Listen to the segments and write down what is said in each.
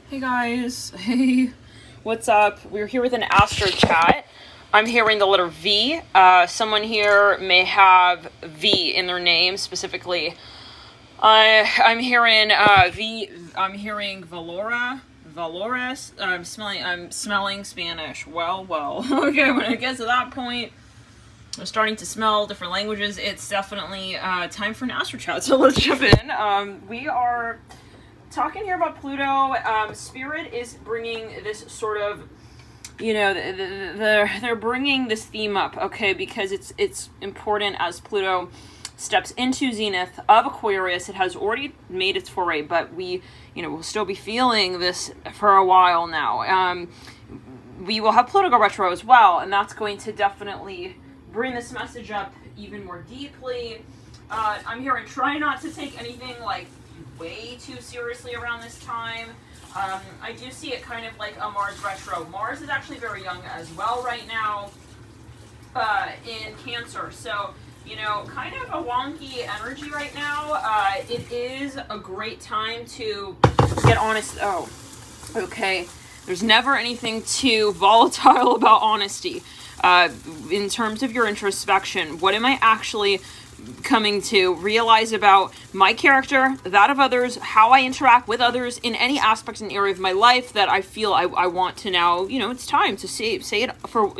Hey guys, hey, what's up? We're here with an Astro chat. I'm hearing the letter V. Someone here may have V in their name specifically. I'm hearing V. I'm hearing Valores. I'm smelling Spanish. Well. Okay, when it gets to that point, I'm starting to smell different languages. It's definitely time for an Astro chat. So let's jump in. We are talking here about Pluto. Spirit is bringing this sort of, they're bringing this theme up, okay, because it's important as Pluto steps into zenith of Aquarius. It has already made its foray, but we'll still be feeling this for a while now. We will have Pluto go retro as well, and that's going to definitely bring this message up even more deeply. I'm hearing try not to take anything like way too seriously around this time. I do see it kind of like a Mars retro. Mars is actually very young as well right now in Cancer. So, kind of a wonky energy right now. It is a great time to get honest. Oh, okay. There's never anything too volatile about honesty. In terms of your introspection, what am I actually coming to realize about my character, that of others, how I interact with others in any aspect and area of my life that I feel I want to now, it's time to say it for,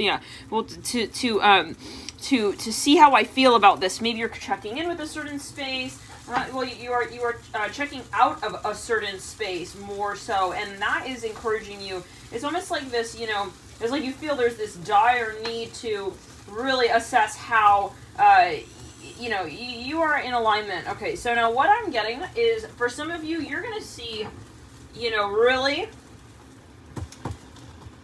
to see how I feel about this. Maybe you're checking in with a certain space. You are checking out of a certain space more so, and that is encouraging you. It's almost like this, it's like you feel there's this dire need to really assess how, you are in alignment. Okay, so now what I'm getting is, for some of you, you're going to see, really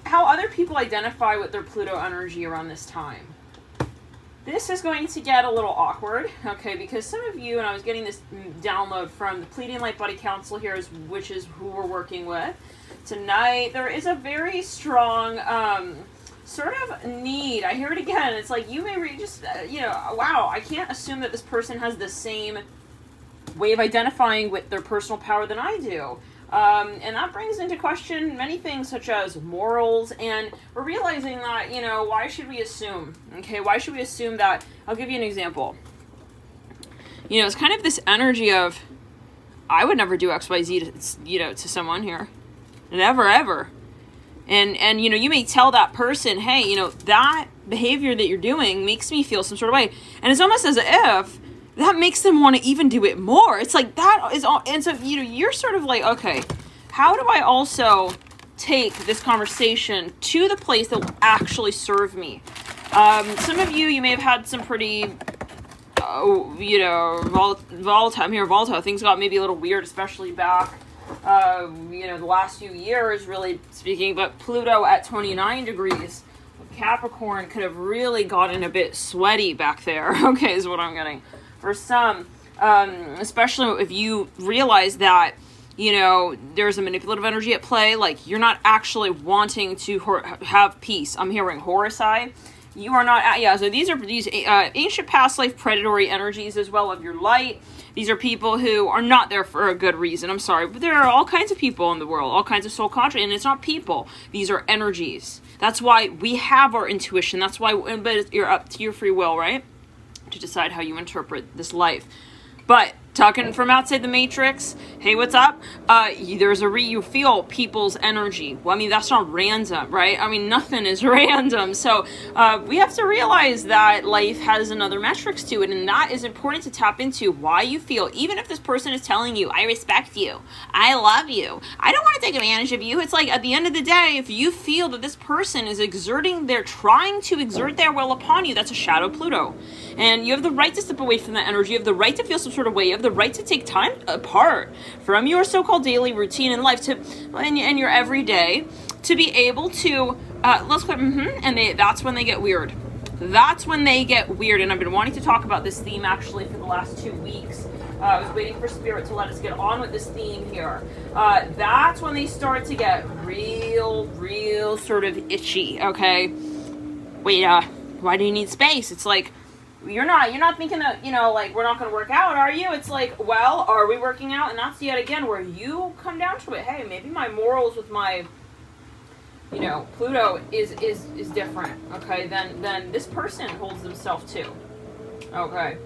how other people identify with their Pluto energy around this time. This is going to get a little awkward, okay, because some of you, and I was getting this download from the Pleading Light Buddy Council here, which is who we're working with tonight, there is a very strong sort of need. I hear it again. It's like you may wow, I can't assume that this person has the same way of identifying with their personal power than I do. And that brings into question many things such as morals, and we're realizing that, why should we assume? Okay, why should we assume that? I'll give you an example. It's kind of this energy of, I would never do XYZ to someone here. Never, ever. And you may tell that person, hey, that behavior that you're doing makes me feel some sort of way. And it's almost as if that makes them want to even do it more. It's like that is all. And so, you're sort of like, okay, how do I also take this conversation to the place that will actually serve me? Some of you may have had some pretty, volatile. Things got maybe a little weird, especially back, the last few years, really speaking, but Pluto at 29 degrees Capricorn could have really gotten a bit sweaty back there. Okay, is what I'm getting. For some, especially if you realize that, there's a manipulative energy at play, like you're not actually wanting to have peace. I'm hearing Horus-I. You are not, so these are these ancient past life predatory energies as well of your light. These are people who are not there for a good reason. I'm sorry, but there are all kinds of people in the world, all kinds of soul conscious, and it's not people. These are energies. That's why we have our intuition. That's why, but you're up to your free will, right? To decide how you interpret this life. But talking from outside the matrix, hey, what's up? You feel people's energy. Well, that's not random, right? Nothing is random. So we have to realize that life has another metrics to it, and that is important to tap into. Why you feel, even if this person is telling you, I respect you, I love you, I don't want to take advantage of you. It's like, at the end of the day, if you feel that this person is trying to exert their will upon you, that's a shadow Pluto. And you have the right to step away from that energy. You have the right to feel some sort of way. You have the right to take time apart from your so-called daily routine in life and your everyday to be able to, that's when they get weird. That's when they get weird. And I've been wanting to talk about this theme actually for the last 2 weeks. I was waiting for Spirit to let us get on with this theme here. That's when they start to get real sort of itchy, okay? Wait, why do you need space? It's like, you're not thinking that, you know, like, we're not going to work out, are you? It's like, well, are we working out? And that's yet again where you come down to it. Hey, maybe my morals with my, you know, Pluto is different, okay, than this person holds themselves to. Okay.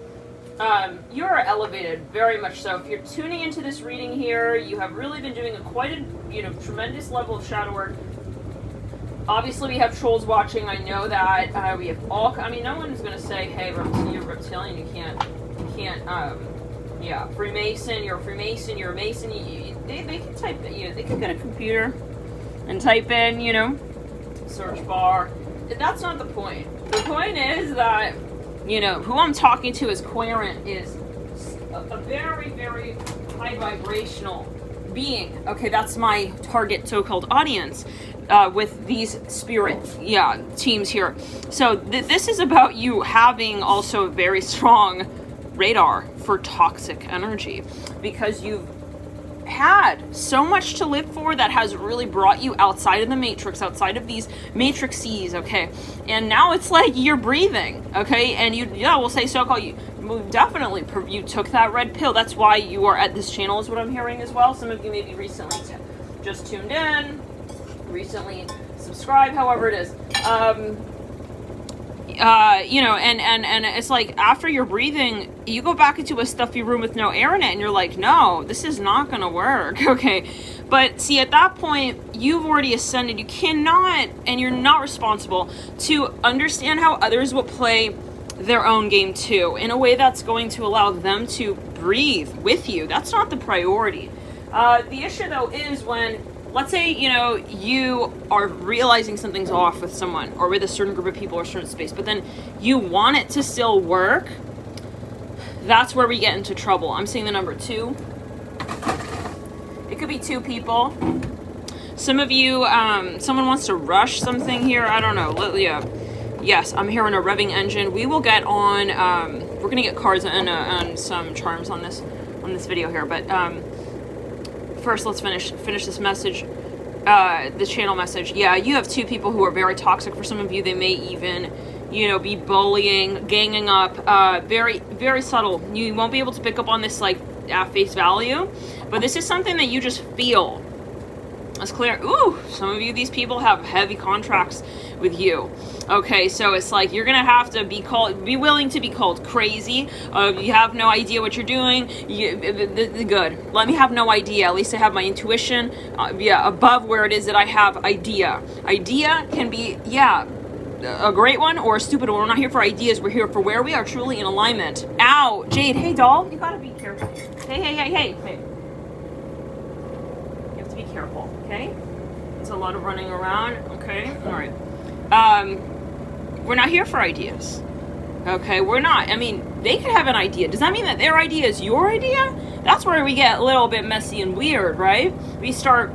You're elevated, very much so. If you're tuning into this reading here, you have really been doing quite a, you know, tremendous level of shadow work. Obviously, we have trolls watching. I know that. We have all. I mean, no one is going to say, "Hey, you're reptilian. You can't." Yeah, Freemason. You're a Freemason. You're a Mason. They can type. You know, they can get a computer and type in, you know, search bar. That's not the point. The point is that, you know, who I'm talking to is Querent, is a very, very high vibrational being. Okay, that's my target so-called audience with these spirit teams here. So this is about you having also a very strong radar for toxic energy, because you've had so much to live for that has really brought you outside of the matrix, outside of these matrices, okay? And now it's like you're breathing, okay? And we'll say so-called, you definitely, you took that red pill. That's why you are at this channel, is what I'm hearing as well. Some of you maybe recently just tuned in, recently subscribed, however it is. You know, and it's like, after you're breathing, you go back into a stuffy room with no air in it, and you're like, no, this is not gonna work, okay? But see, at that point, you've already ascended. You cannot, and you're not responsible to understand how others will play their own game too, in a way that's going to allow them to breathe with you. That's not the priority. The issue, though, is when, let's say, you know, you are realizing something's off with someone, or with a certain group of people, or a certain space, but then you want it to still work. That's where we get into trouble. I'm seeing the number 2. It could be 2 people. Some of you, someone wants to rush something here. I don't know. Yeah. Yes, I'm hearing a revving engine. We will get on, we're going to get cards and some charms on this video here, but first let's finish this message, the channel message. Yeah, you have 2 people who are very toxic. For some of you, they may even, you know, be bullying, ganging up, very, very subtle. You won't be able to pick up on this, like, at face value, but this is something that you just feel. It's clear. Ooh, some of you, these people have heavy contracts with you. Okay, so it's like you're gonna have to be willing to be called crazy. You have no idea what you're doing. Good. Let me have no idea. At least I have my intuition. Above where it is that I have idea. Idea can be, a great one or a stupid one. We're not here for ideas. We're here for where we are truly in alignment. Ow, Jade. Hey, doll. You gotta be careful. Hey. Be careful, okay? It's a lot of running around, okay? All right. We're not here for ideas, okay? We're not. I mean, they could have an idea. Does that mean that their idea is your idea? That's where we get a little bit messy and weird, right? We start,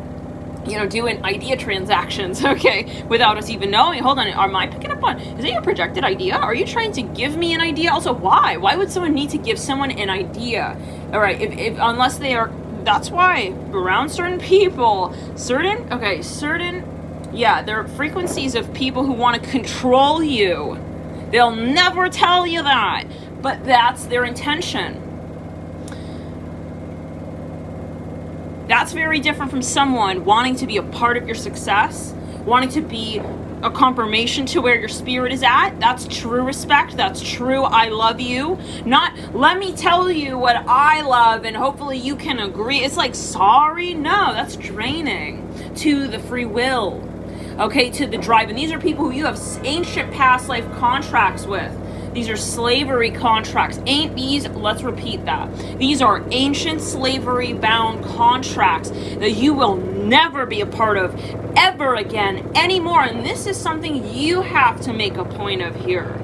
you know, doing idea transactions, okay, without us even knowing. Hold on, am I picking up on, is it your projected idea? Are you trying to give me an idea? Also, why? Why would someone need to give someone an idea? All right, if unless they are, that's why around certain people, there are frequencies of people who want to control you. They'll never tell you that, but that's their intention. That's very different from someone wanting to be a part of your success, wanting to be a confirmation to where your spirit is at. That's true respect. That's true I love you. Not let me tell you what I love and hopefully you can agree. It's like, sorry, no, that's draining to the free will, okay, to the drive. And these are people who you have ancient past life contracts with. These are slavery contracts. Let's repeat that. These are ancient slavery bound contracts that you will never be a part of ever again anymore. And this is something you have to make a point of here.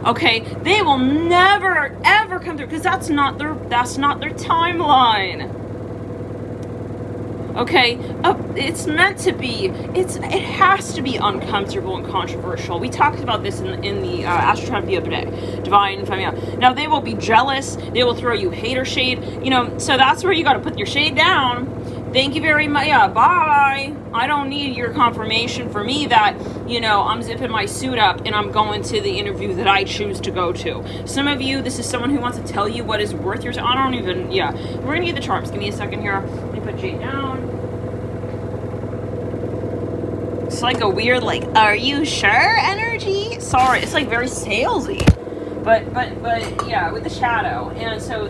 Okay? They will never ever come through because that's not their timeline. Okay, it's meant to be, it has to be uncomfortable and controversial. We talked about this in the Astro the other day, Divine Femia. Now, they will be jealous, they will throw you hater shade, you know, so that's where you got to put your shade down Thank you very much. Yeah, bye. I don't need your confirmation for me that, you know, I'm zipping my suit up and I'm going to the interview that I choose to go to. Some of you, this is someone who wants to tell you what is worth your time. I don't even, yeah. We're going to get the charms. Give me a second here. Let me put Jade down. It's like a weird, like, are you sure energy? Sorry, it's like very salesy. But yeah, with the shadow. And so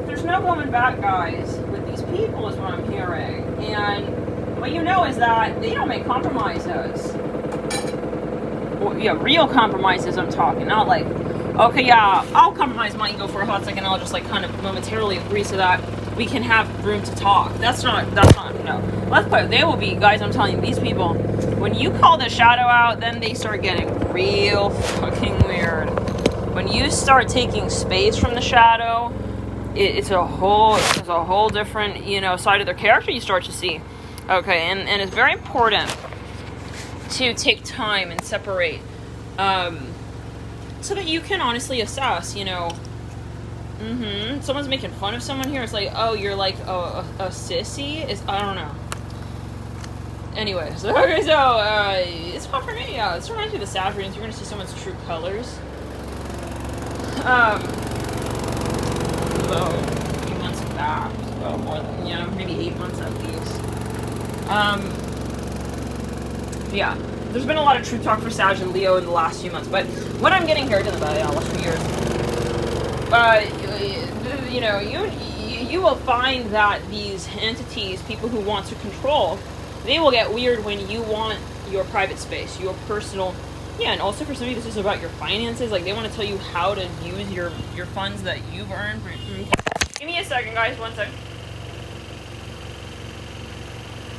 there's no going back, guys, with these people is what I'm hearing. And what you know is that they don't make compromises. Well, yeah, real compromises I'm talking, not like, okay, yeah, I'll compromise my ego for a hot second, I'll just like kind of momentarily agree so that we can have room to talk. That's not, no. Let's put it, they will be, guys, I'm telling you, these people, when you call the shadow out, then they start getting real fucking weird. When you start taking space from the shadow, it's a whole different, you know, side of their character you start to see. Okay, and it's very important to take time and separate, so that you can honestly assess, you know, someone's making fun of someone here. It's like, oh, you're like a sissy? I don't know. Anyways, okay, so, it's fun for me, yeah. This reminds me of the Saturnians. You're gonna see someone's true colors. About a few months back, well, more than, you know, maybe 8 months at least. Yeah, there's been a lot of truth talk for Sag and Leo in the last few months, but what I'm getting here, about the last few years, you know, you will find that these entities, people who want to control, they will get weird when you want your private space, your personal. Yeah, and also for some of you, this is about your finances. Like, they want to tell you how to use your funds that you've earned. Give me a second, guys. 1 second.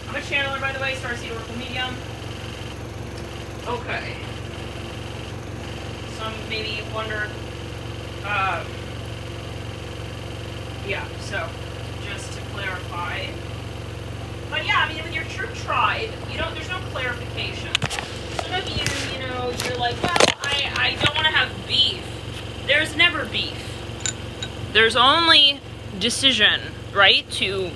I'm a channeler, by the way. Starseed Oracle Medium. Okay. Some maybe wonder. Yeah, so, just to clarify. But yeah, I mean, with your true tribe, there's no clarification. Some of you, you know, you're like, well, I don't want to have beef. There's never beef. There's only decision, right? To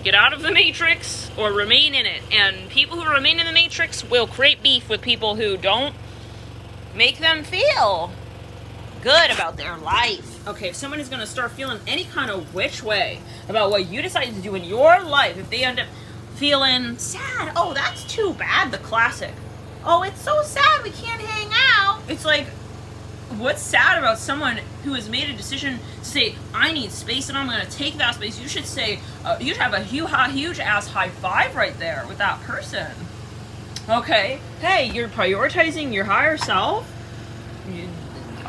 get out of the matrix or remain in it. And people who remain in the matrix will create beef with people who don't make them feel good about their life. Okay, if someone is going to start feeling any kind of which way about what you decided to do in your life, if they end up feeling sad, oh, that's too bad, the classic. Oh, it's so sad we can't hang out. It's like, what's sad about someone who has made a decision to say, I need space and I'm going to take that space? You should say, you should have a huge ass high five right there with that person. Okay, hey, you're prioritizing your higher self.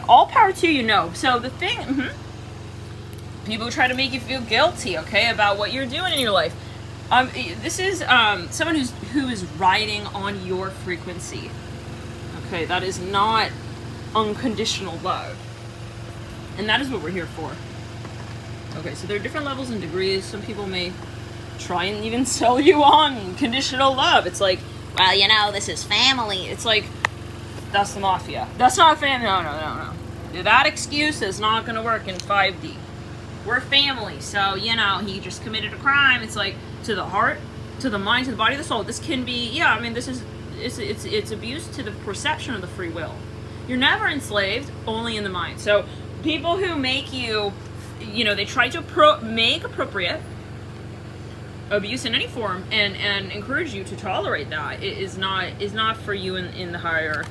All power to you, know. So the thing, people try to make you feel guilty, okay, about what you're doing in your life. This is someone who is riding on your frequency. Okay, that is not unconditional love. And that is what we're here for. Okay, so there are different levels and degrees. Some people may try and even sell you on conditional love. It's like, well, you know, this is family. It's like, that's the mafia. That's not family. No. That excuse is not going to work in 5D. We're family, so, you know, he just committed a crime. It's like, to the heart, to the mind, to the body, the soul. This can be, yeah, I mean, this is, it's abuse to the perception of the free will. You're never enslaved, only in the mind. So, people who make you, you know, they try to make appropriate abuse in any form and encourage you to tolerate that. It is not for you in the higher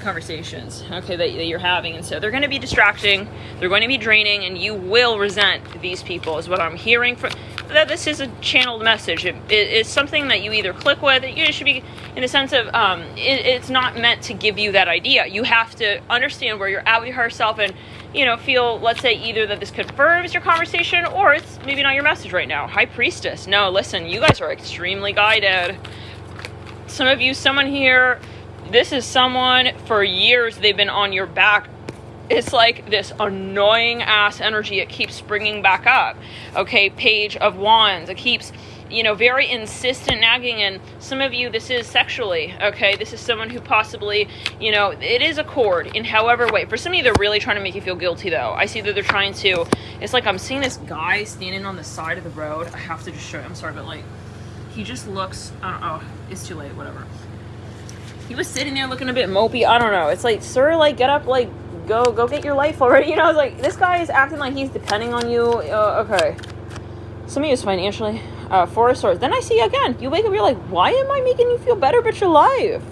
conversations, okay, that you're having. And so they're going to be distracting, they're going to be draining, and you will resent these people is what I'm hearing from that. This is a channeled message. It's something that you either click with. It should be in the sense of it's not meant to give you that idea. You have to understand where you're at with yourself and, you know, feel, let's say, either that this confirms your conversation or it's maybe not your message right now. High Priestess, no, listen, you guys are extremely guided. Someone here, this is someone for years they've been on your back it's like this annoying ass energy. It keeps bringing back up. Okay, Page of Wands. It keeps, very insistent nagging. And some of you, this is sexually. Okay, this is someone who possibly, it is a cord in however way. For some of you, they're really trying to make you feel guilty, though. I see that they're trying to. It's like I'm seeing this guy standing on the side of the road. I have to just show you. I'm sorry, but like, he just looks. I don't know. It's too late. Whatever. He was sitting there looking a bit mopey. I don't know. It's like, sir, like, get up, like, go get your life already. It's like, this guy is acting like he's depending on you. Okay. Some of you is financially. Four of Swords. Then I see again, you wake up, you're like, why am I making you feel better about your life?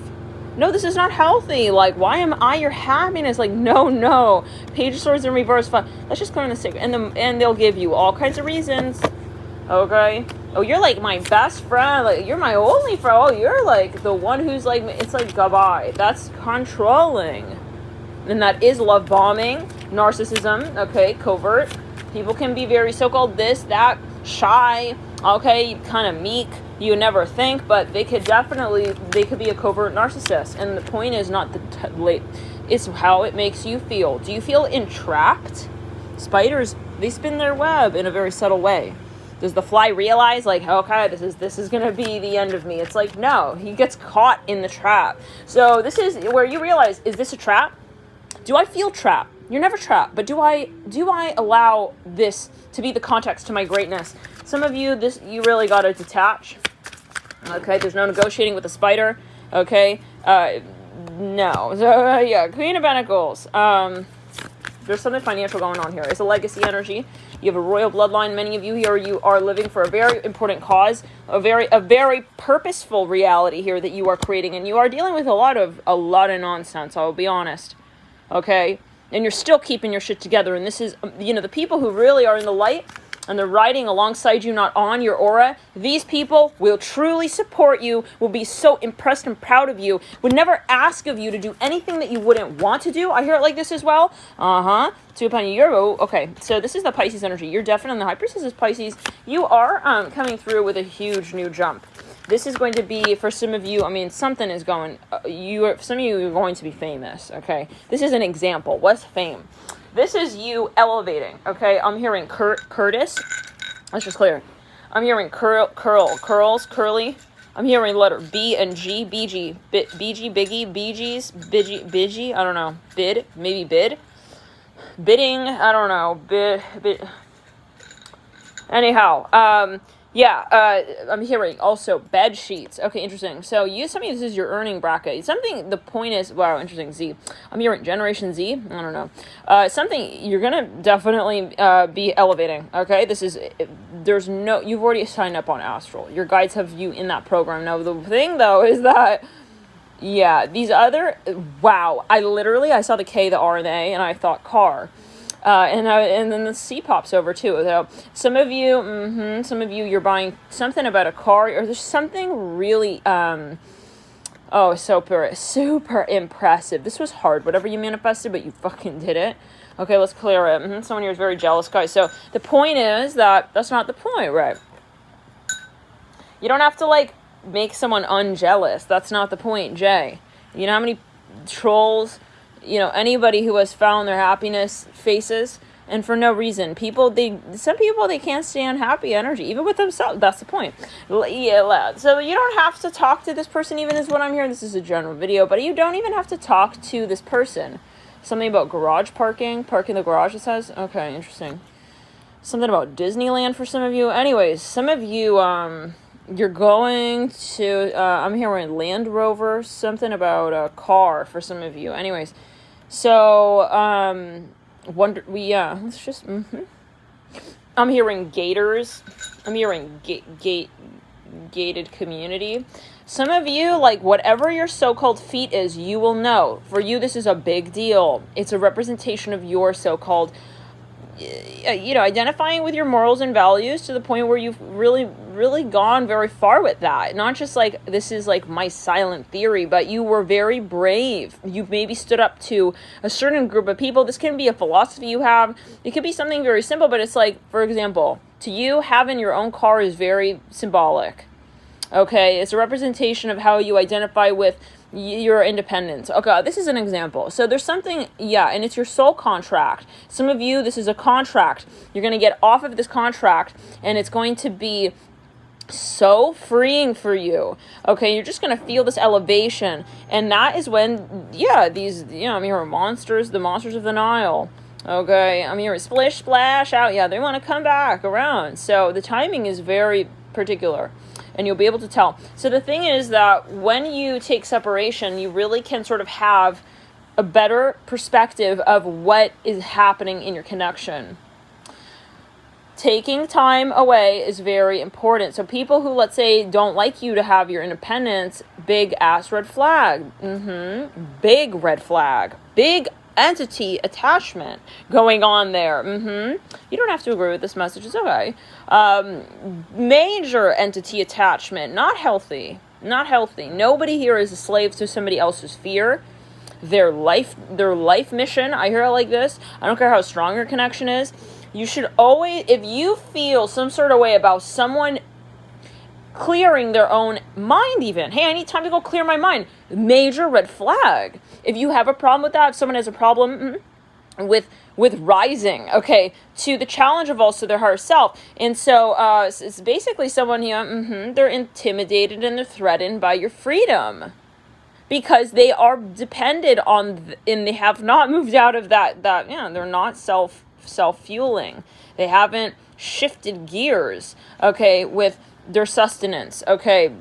No, this is not healthy. Like, why am I your happiness? Like, no. Page of Swords in reverse. Let's just clear the secret. And they'll give you all kinds of reasons. Okay. Oh, you're like my best friend. Like, you're my only friend. Oh, you're like the one who's like, it's like, goodbye. That's controlling. And that is love bombing, narcissism, okay, covert. People can be very so-called this, that, shy, okay, kind of meek. You never think, but they could be a covert narcissist. And the point is not it's how it makes you feel. Do you feel entrapped? Spiders, they spin their web in a very subtle way. Does the fly realize, like, okay, this is going to be the end of me? It's like, no, he gets caught in the trap. So this is where you realize, is this a trap? Do I feel trapped? You're never trapped, but do I allow this to be the context to my greatness? Some of you, you really got to detach. Okay, there's no negotiating with the spider. Okay, no. So, yeah, Queen of Pentacles. There's something financial going on here. It's a legacy energy. You have a royal bloodline. Many of you here, you are living for a very important cause, a very purposeful reality here that you are creating, and you are dealing with a lot of nonsense. I'll be honest. Okay, and you're still keeping your shit together. And this is, the people who really are in the light and they're riding alongside you, not on your aura. These people will truly support you, will be so impressed and proud of you, would never ask of you to do anything that you wouldn't want to do. I hear it like this as well. Two upon you. Okay, so this is the Pisces energy. You're definitely the High Priestess is Pisces. You are coming through with a huge new jump. This is going to be, for some of you, something is going, some of you are going to be famous, okay? This is an example. What's fame? This is you elevating, okay? I'm hearing Curtis. Let's just clear. I'm hearing curls, curly. I'm hearing letter B and G, BG, BG, Biggie, BG's, Bidgy, I don't know. Bid, maybe bid. Bidding, I don't know. Bid. Anyhow, I'm hearing also bed sheets. Okay, interesting. So some of this is your earning bracket. The point is, wow, interesting, Z. I'm hearing Generation Z. I don't know. Something you're going to definitely be elevating, okay? You've already signed up on Astro. Your guides have you in that program. Now, the thing, though, is that, I saw the K, the R, and the A, and I thought car. And then the C pops over too. So some of you, you're buying something about a car, or there's something really, super impressive. This was hard, whatever you manifested, but you fucking did it. Okay, let's clear it. Someone here is very jealous, guys. So the point is that's not the point, right? You don't have to make someone unjealous. That's not the point, Jay. You know how many trolls, anybody who has found their happiness faces, and for no reason. Some people, they can't stand happy energy, even with themselves. That's the point. Yeah, so you don't have to talk to this person, even is what I'm hearing. This is a general video, but you don't even have to talk to this person. Something about garage parking the garage, it says. Okay, interesting. Something about Disneyland for some of you. Anyways, some of you, you're going to, I'm hearing Land Rover, something about a car for some of you. Anyways, so, let's just, I'm hearing gators. I'm hearing gated community. Some of you, whatever your so-called feat is, you will know. For you, this is a big deal. It's a representation of your so-called, identifying with your morals and values to the point where you've really, really gone very far with that. Not just this is my silent theory, but you were very brave. You've maybe stood up to a certain group of people. This can be a philosophy you have. It could be something very simple, but it's for example, to you, having your own car is very symbolic. Okay, it's a representation of how you identify with your independence. Okay, this is an example. So there's something, yeah, and it's your soul contract. Some of you, this is a contract. You're going to get off of this contract, and it's going to be so freeing for you. Okay, you're just going to feel this elevation, and that is when, yeah, these, you know, I'm hearing monsters, the monsters of the Nile. Okay, I'm hearing splish, splash out. Yeah, they want to come back around. So the timing is very particular, and you'll be able to tell. So the thing is that when you take separation, you really can sort of have a better perspective of what is happening in your connection. Taking time away is very important. So people who, let's say, don't like you to have your independence, big ass red flag. Big red flag. Big entity attachment going on there. You don't have to agree with this message. It's okay. Major entity attachment. Not healthy. Not healthy. Nobody here is a slave to somebody else's fear. Their life mission. I hear it like this. I don't care how strong your connection is. You should always, if you feel some sort of way about someone clearing their own mind even, hey, I need time to go clear my mind, major red flag. If you have a problem with that, if someone has a problem with rising, okay, to the challenge of also their higher self. And so it's basically someone here, they're intimidated and they're threatened by your freedom. Because they are dependent on, and they have not moved out of that, they're not self-fueling. They haven't shifted gears, okay, with their sustenance, okay,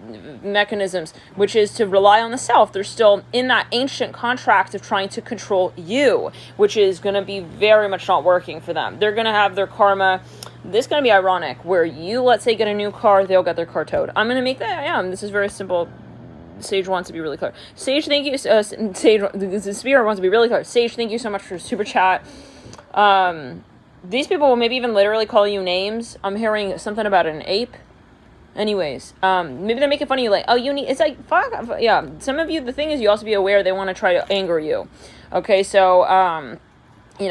mechanisms, which is to rely on the self. They're still in that ancient contract of trying to control you, which is going to be very much not working for them. They're going to have their karma. This is going to be ironic, where you, let's say, get a new car, they'll get their car towed. I'm going to make that, this is very simple. Sage wants to be really clear. Sage, thank you. Sage, the spirit wants to be really clear. Sage, thank you so much for super chat. These people will maybe even literally call you names. I'm hearing something about an ape. Anyways, maybe they're making fun of you, like, oh, you need, it's like, fuck, yeah. Some of you, the thing is, you also be aware they want to try to anger you. Okay, so,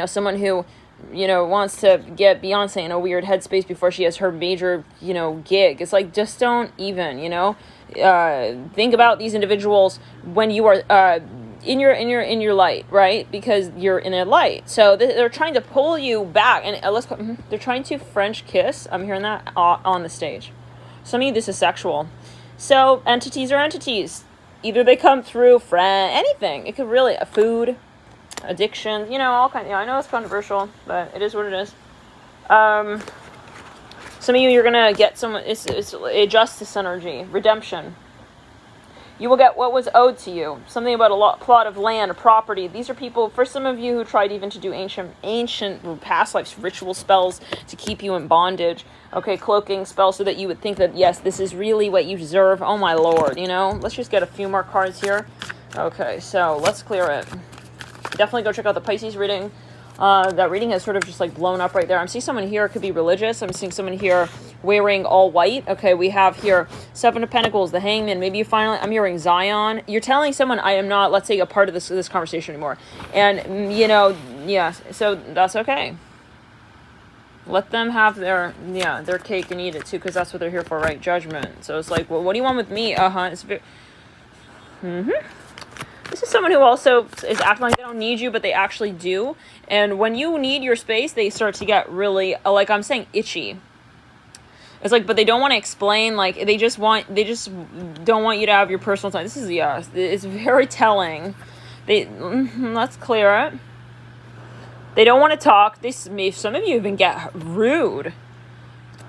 someone who, wants to get Beyonce in a weird headspace before she has her major, gig. It's like, just don't even, think about these individuals when you are, in your light, right? Because you're in a light. So they're trying to pull you back, and they're trying to French kiss. I'm hearing that on the stage. Some of you, this is sexual. So entities are entities. Either they come through anything. It could really, food, addiction, all kinds. I know it's controversial, but it is what it is. Some of you, you're gonna get it's a justice energy, redemption. You will get what was owed to you. Something about a plot of land, a property. These are people, for some of you who tried even to do ancient past lives ritual spells to keep you in bondage. Okay, cloaking spells so that you would think that, yes, this is really what you deserve. Oh my lord, Let's just get a few more cards here. Okay, so let's clear it. Definitely go check out the Pisces reading. That reading has sort of just like blown up right there. I'm seeing someone here could be religious. I'm seeing someone here wearing all white. Okay, we have here Seven of Pentacles, the Hangman. Maybe you finally, I'm hearing Zion. You're telling someone, I am not, let's say, a part of this conversation anymore. And, yeah, so that's okay. Let them have their cake and eat it too, because that's what they're here for, right? Judgment. So it's like, well, what do you want with me? It's very... This is someone who also is acting like they don't need you, but they actually do. And when you need your space, they start to get really, like I'm saying, itchy. It's like, but they don't want to explain, like, they just don't want you to have your personal time. This is, it's very telling. Let's clear it. They don't want to talk. Some of you even get rude.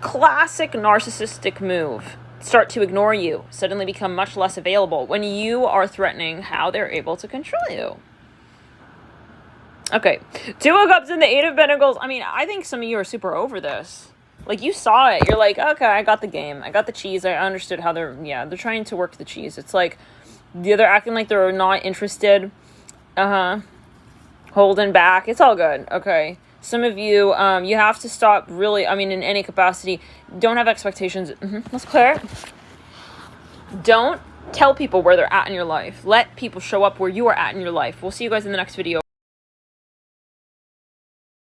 Classic narcissistic move. Start to ignore you, suddenly become much less available when you are threatening how they're able to control you. Okay, Two of Cups and the Eight of Pentacles. I mean, I think some of you are super over this. Like, you saw it. You're like, okay, I got the game. I got the cheese. I understood how they're trying to work the cheese. It's like, they're acting like they're not interested. Holding back. It's all good. Okay. Some of you, you have to stop really, in any capacity, don't have expectations. Let's clear it. Don't tell people where they're at in your life. Let people show up where you are at in your life. We'll see you guys in the next video.